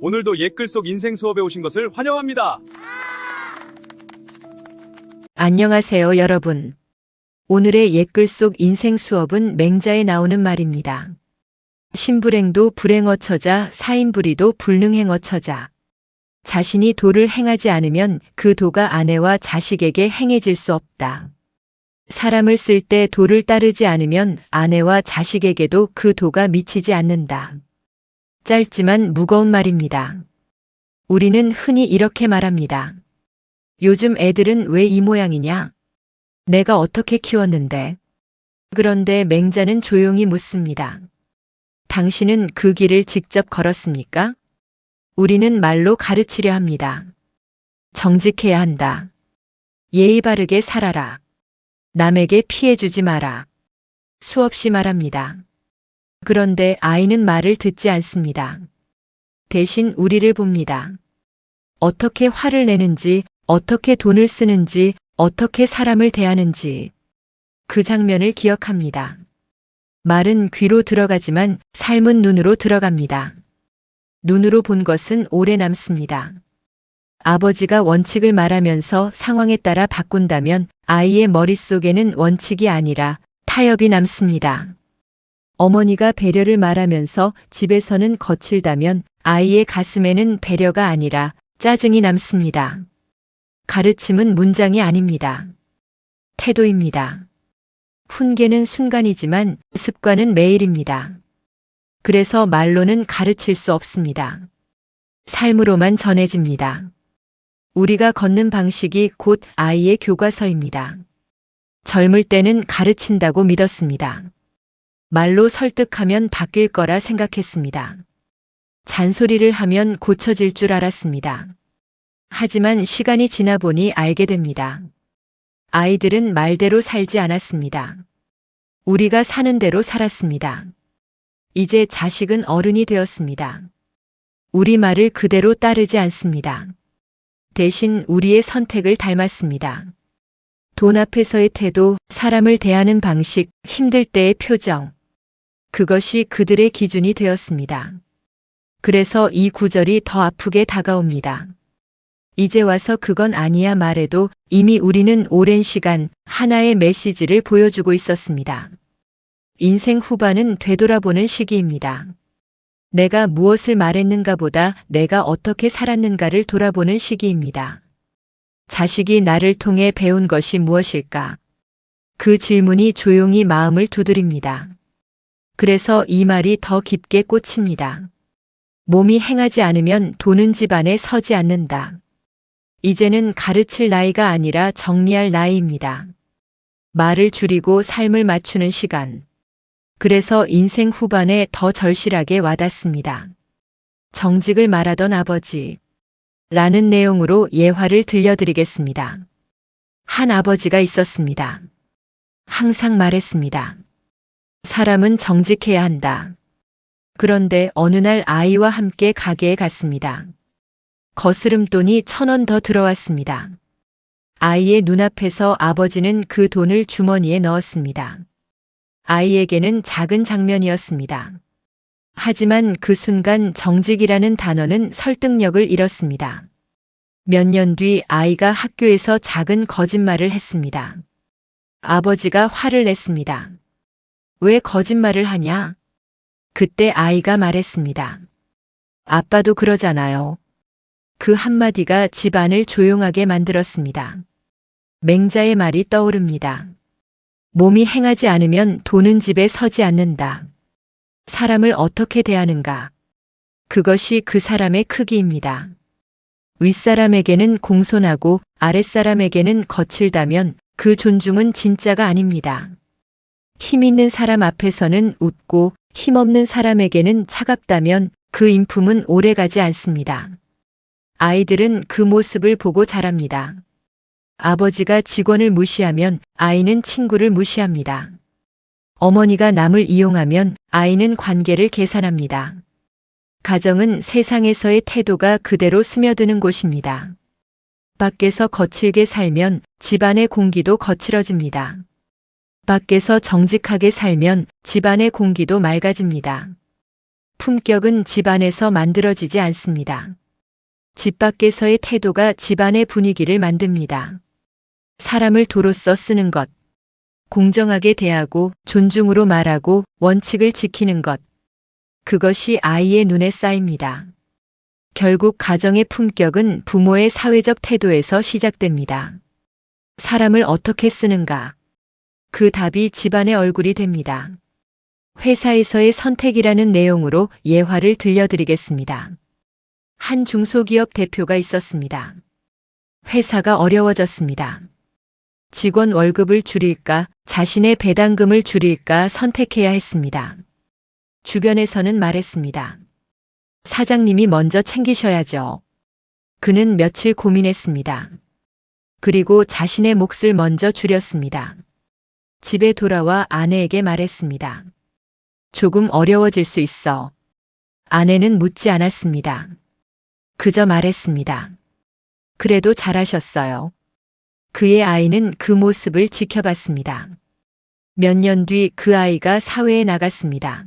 오늘도 옛글 속 인생 수업에 오신 것을 환영합니다. 안녕하세요, 여러분. 오늘의 옛글 속 인생 수업은 맹자에 나오는 말입니다. 신불행도 불행어처자 사인불의도 불능행어처자. 자신이 도를 행하지 않으면 그 도가 아내와 자식에게 행해질 수 없다. 사람을 쓸 때 도를 따르지 않으면 아내와 자식에게도 그 도가 미치지 않는다. 짧지만 무거운 말입니다. 우리는 흔히 이렇게 말합니다. 요즘 애들은 왜 이 모양이냐? 내가 어떻게 키웠는데? 그런데 맹자는 조용히 묻습니다. 당신은 그 길을 직접 걸었습니까? 우리는 말로 가르치려 합니다. 정직해야 한다. 예의 바르게 살아라. 남에게 피해 주지 마라. 수없이 말합니다. 그런데 아이는 말을 듣지 않습니다. 대신 우리를 봅니다. 어떻게 화를 내는지, 어떻게 돈을 쓰는지, 어떻게 사람을 대하는지 그 장면을 기억합니다. 말은 귀로 들어가지만 삶은 눈으로 들어갑니다. 눈으로 본 것은 오래 남습니다. 아버지가 원칙을 말하면서 상황에 따라 바꾼다면 아이의 머릿속에는 원칙이 아니라 타협이 남습니다. 어머니가 배려를 말하면서 집에서는 거칠다면 아이의 가슴에는 배려가 아니라 짜증이 남습니다. 가르침은 문장이 아닙니다. 태도입니다. 훈계는 순간이지만 습관은 매일입니다. 그래서 말로는 가르칠 수 없습니다. 삶으로만 전해집니다. 우리가 걷는 방식이 곧 아이의 교과서입니다. 젊을 때는 가르친다고 믿었습니다. 말로 설득하면 바뀔 거라 생각했습니다. 잔소리를 하면 고쳐질 줄 알았습니다. 하지만 시간이 지나 보니 알게 됩니다. 아이들은 말대로 살지 않았습니다. 우리가 사는 대로 살았습니다. 이제 자식은 어른이 되었습니다. 우리 말을 그대로 따르지 않습니다. 대신 우리의 선택을 닮았습니다. 돈 앞에서의 태도, 사람을 대하는 방식, 힘들 때의 표정. 그것이 그들의 기준이 되었습니다. 그래서 이 구절이 더 아프게 다가옵니다. 이제 와서 그건 아니야 말해도 이미 우리는 오랜 시간 하나의 메시지를 보여주고 있었습니다. 인생 후반은 되돌아보는 시기입니다. 내가 무엇을 말했는가 보다 내가 어떻게 살았는가를 돌아보는 시기입니다. 자식이 나를 통해 배운 것이 무엇일까? 그 질문이 조용히 마음을 두드립니다. 그래서 이 말이 더 깊게 꽂힙니다. 몸이 행하지 않으면 도는 집안에 서지 않는다. 이제는 가르칠 나이가 아니라 정리할 나이입니다. 말을 줄이고 삶을 맞추는 시간. 그래서 인생 후반에 더 절실하게 와닿습니다. 정직을 말하던 아버지. 라는 내용으로 예화를 들려드리겠습니다. 한 아버지가 있었습니다. 항상 말했습니다. 사람은 정직해야 한다. 그런데 어느 날 아이와 함께 가게에 갔습니다. 거스름돈이 1,000원 더 들어왔습니다. 아이의 눈앞에서 아버지는 그 돈을 주머니에 넣었습니다. 아이에게는 작은 장면이었습니다. 하지만 그 순간 정직이라는 단어는 설득력을 잃었습니다. 몇 년 뒤 아이가 학교에서 작은 거짓말을 했습니다. 아버지가 화를 냈습니다. 왜 거짓말을 하냐? 그때 아이가 말했습니다. 아빠도 그러잖아요. 그 한마디가 집안을 조용하게 만들었습니다. 맹자의 말이 떠오릅니다. 몸이 행하지 않으면 도는 집에 서지 않는다. 사람을 어떻게 대하는가? 그것이 그 사람의 크기입니다. 윗사람에게는 공손하고 아랫사람에게는 거칠다면 그 존중은 진짜가 아닙니다. 힘 있는 사람 앞에서는 웃고 힘없는 사람에게는 차갑다면 그 인품은 오래가지 않습니다. 아이들은 그 모습을 보고 자랍니다. 아버지가 직원을 무시하면 아이는 친구를 무시합니다. 어머니가 남을 이용하면 아이는 관계를 계산합니다. 가정은 세상에서의 태도가 그대로 스며드는 곳입니다. 밖에서 거칠게 살면 집안의 공기도 거칠어집니다. 밖에서 정직하게 살면 집안의 공기도 맑아집니다. 품격은 집안에서 만들어지지 않습니다. 집 밖에서의 태도가 집안의 분위기를 만듭니다. 사람을 도로써 쓰는 것, 공정하게 대하고 존중으로 말하고 원칙을 지키는 것, 그것이 아이의 눈에 쌓입니다. 결국 가정의 품격은 부모의 사회적 태도에서 시작됩니다. 사람을 어떻게 쓰는가? 그 답이 집안의 얼굴이 됩니다. 회사에서의 선택이라는 내용으로 예화를 들려드리겠습니다. 한 중소기업 대표가 있었습니다. 회사가 어려워졌습니다. 직원 월급을 줄일까, 자신의 배당금을 줄일까 선택해야 했습니다. 주변에서는 말했습니다. 사장님이 먼저 챙기셔야죠. 그는 며칠 고민했습니다. 그리고 자신의 몫을 먼저 줄였습니다. 집에 돌아와 아내에게 말했습니다. 조금 어려워질 수 있어. 아내는 묻지 않았습니다. 그저 말했습니다. 그래도 잘하셨어요. 그의 아이는 그 모습을 지켜봤습니다. 몇 년 뒤 그 아이가 사회에 나갔습니다.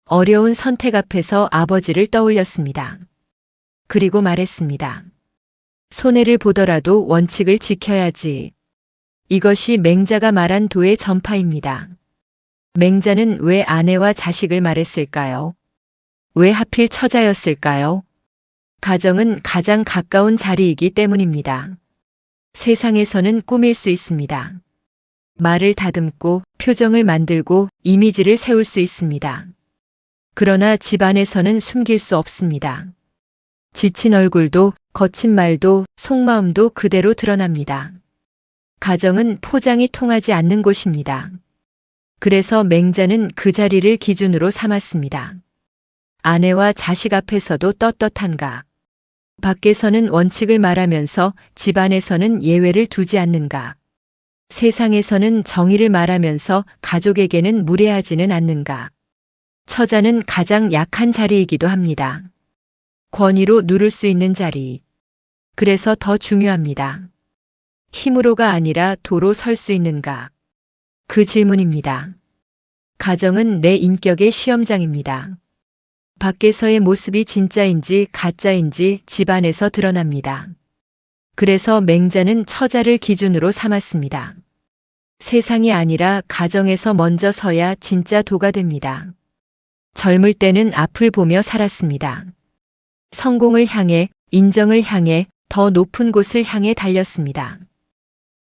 어려운 선택 앞에서 아버지를 떠올렸습니다. 그리고 말했습니다. 손해를 보더라도 원칙을 지켜야지. 이것이 맹자가 말한 도의 전파입니다. 맹자는 왜 아내와 자식을 말했을까요? 왜 하필 처자였을까요? 가정은 가장 가까운 자리이기 때문입니다. 세상에서는 꾸밀 수 있습니다. 말을 다듬고 표정을 만들고 이미지를 세울 수 있습니다. 그러나 집안에서는 숨길 수 없습니다. 지친 얼굴도 거친 말도 속마음도 그대로 드러납니다. 가정은 포장이 통하지 않는 곳입니다. 그래서 맹자는 그 자리를 기준으로 삼았습니다. 아내와 자식 앞에서도 떳떳한가? 밖에서는 원칙을 말하면서 집안에서는 예외를 두지 않는가? 세상에서는 정의를 말하면서 가족에게는 무례하지는 않는가? 처자는 가장 약한 자리이기도 합니다. 권위로 누를 수 있는 자리. 그래서 더 중요합니다. 힘으로가 아니라 도로 설 수 있는가? 그 질문입니다. 가정은 내 인격의 시험장입니다. 밖에서의 모습이 진짜인지 가짜인지 집안에서 드러납니다. 그래서 맹자는 처자를 기준으로 삼았습니다. 세상이 아니라 가정에서 먼저 서야 진짜 도가 됩니다. 젊을 때는 앞을 보며 살았습니다. 성공을 향해, 인정을 향해, 더 높은 곳을 향해 달렸습니다.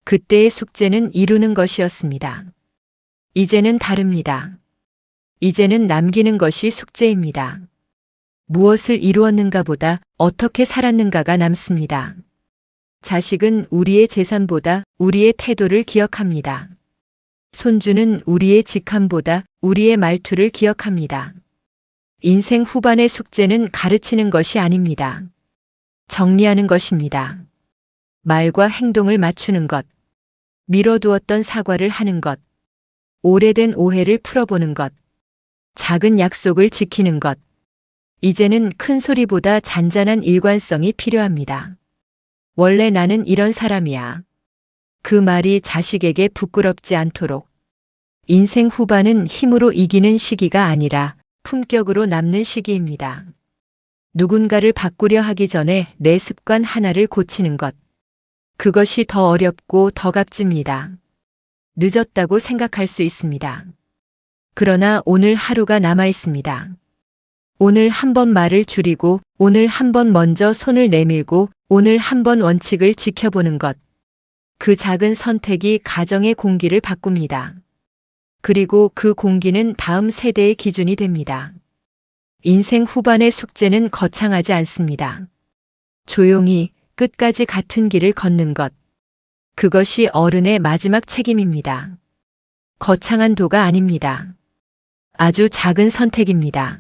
그때의 숙제는 이루는 것이었습니다. 이제는 다릅니다. 이제는 남기는 것이 숙제입니다. 무엇을 이루었는가 보다 어떻게 살았는가가 남습니다. 자식은 우리의 재산보다 우리의 태도를 기억합니다. 손주는 우리의 직함보다 우리의 말투를 기억합니다. 인생 후반의 숙제는 가르치는 것이 아닙니다. 정리하는 것입니다. 말과 행동을 맞추는 것, 미뤄두었던 사과를 하는 것, 오래된 오해를 풀어보는 것, 작은 약속을 지키는 것. 이제는 큰 소리보다 잔잔한 일관성이 필요합니다. 원래 나는 이런 사람이야. 그 말이 자식에게 부끄럽지 않도록. 인생 후반은 힘으로 이기는 시기가 아니라 품격으로 남는 시기입니다. 누군가를 바꾸려 하기 전에 내 습관 하나를 고치는 것. 그것이 더 어렵고 더 값집니다. 늦었다고 생각할 수 있습니다. 그러나 오늘 하루가 남아 있습니다. 오늘 한 번 말을 줄이고, 오늘 한 번 먼저 손을 내밀고, 오늘 한 번 원칙을 지켜보는 것. 그 작은 선택이 가정의 공기를 바꿉니다. 그리고 그 공기는 다음 세대의 기준이 됩니다. 인생 후반의 숙제는 거창하지 않습니다. 조용히 끝까지 같은 길을 걷는 것. 그것이 어른의 마지막 책임입니다. 거창한 도가 아닙니다. 아주 작은 선택입니다.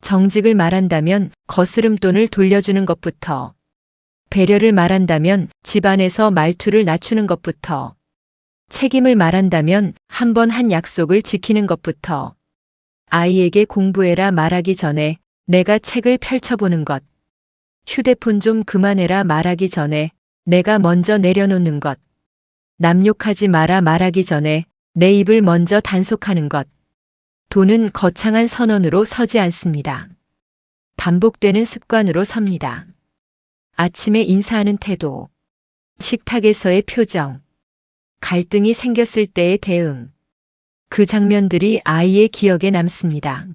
정직을 말한다면 거스름돈을 돌려주는 것부터, 배려를 말한다면 집안에서 말투를 낮추는 것부터, 책임을 말한다면 한 번 한 약속을 지키는 것부터, 아이에게 공부해라 말하기 전에 내가 책을 펼쳐보는 것, 휴대폰 좀 그만해라 말하기 전에 내가 먼저 내려놓는 것, 남 욕하지 마라 말하기 전에 내 입을 먼저 단속하는 것, 돈은 거창한 선언으로 서지 않습니다. 반복되는 습관으로 섭니다. 아침에 인사하는 태도, 식탁에서의 표정, 갈등이 생겼을 때의 대응. 그 장면들이 아이의 기억에 남습니다.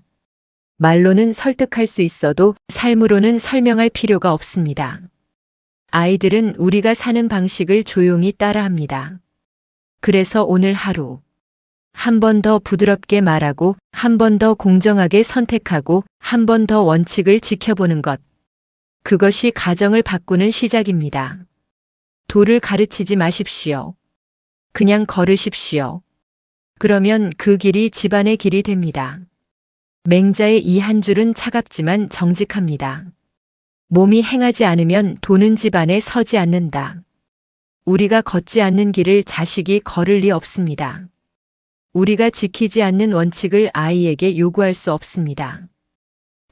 말로는 설득할 수 있어도 삶으로는 설명할 필요가 없습니다. 아이들은 우리가 사는 방식을 조용히 따라합니다. 그래서 오늘 하루, 한 번 더 부드럽게 말하고, 한 번 더 공정하게 선택하고, 한 번 더 원칙을 지켜보는 것. 그것이 가정을 바꾸는 시작입니다. 도를 가르치지 마십시오. 그냥 걸으십시오. 그러면 그 길이 집안의 길이 됩니다. 맹자의 이 한 줄은 차갑지만 정직합니다. 몸이 행하지 않으면 도는 집안에 서지 않는다. 우리가 걷지 않는 길을 자식이 걸을 리 없습니다. 우리가 지키지 않는 원칙을 아이에게 요구할 수 없습니다.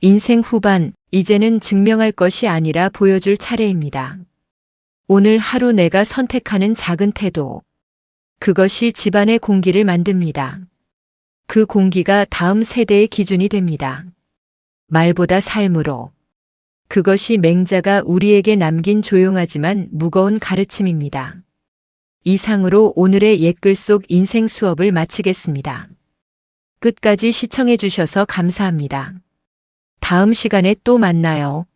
인생 후반, 이제는 증명할 것이 아니라 보여줄 차례입니다. 오늘 하루 내가 선택하는 작은 태도. 그것이 집안의 공기를 만듭니다. 그 공기가 다음 세대의 기준이 됩니다. 말보다 삶으로. 그것이 맹자가 우리에게 남긴 조용하지만 무거운 가르침입니다. 이상으로 오늘의 옛글 속 인생 수업을 마치겠습니다. 끝까지 시청해 주셔서 감사합니다. 다음 시간에 또 만나요.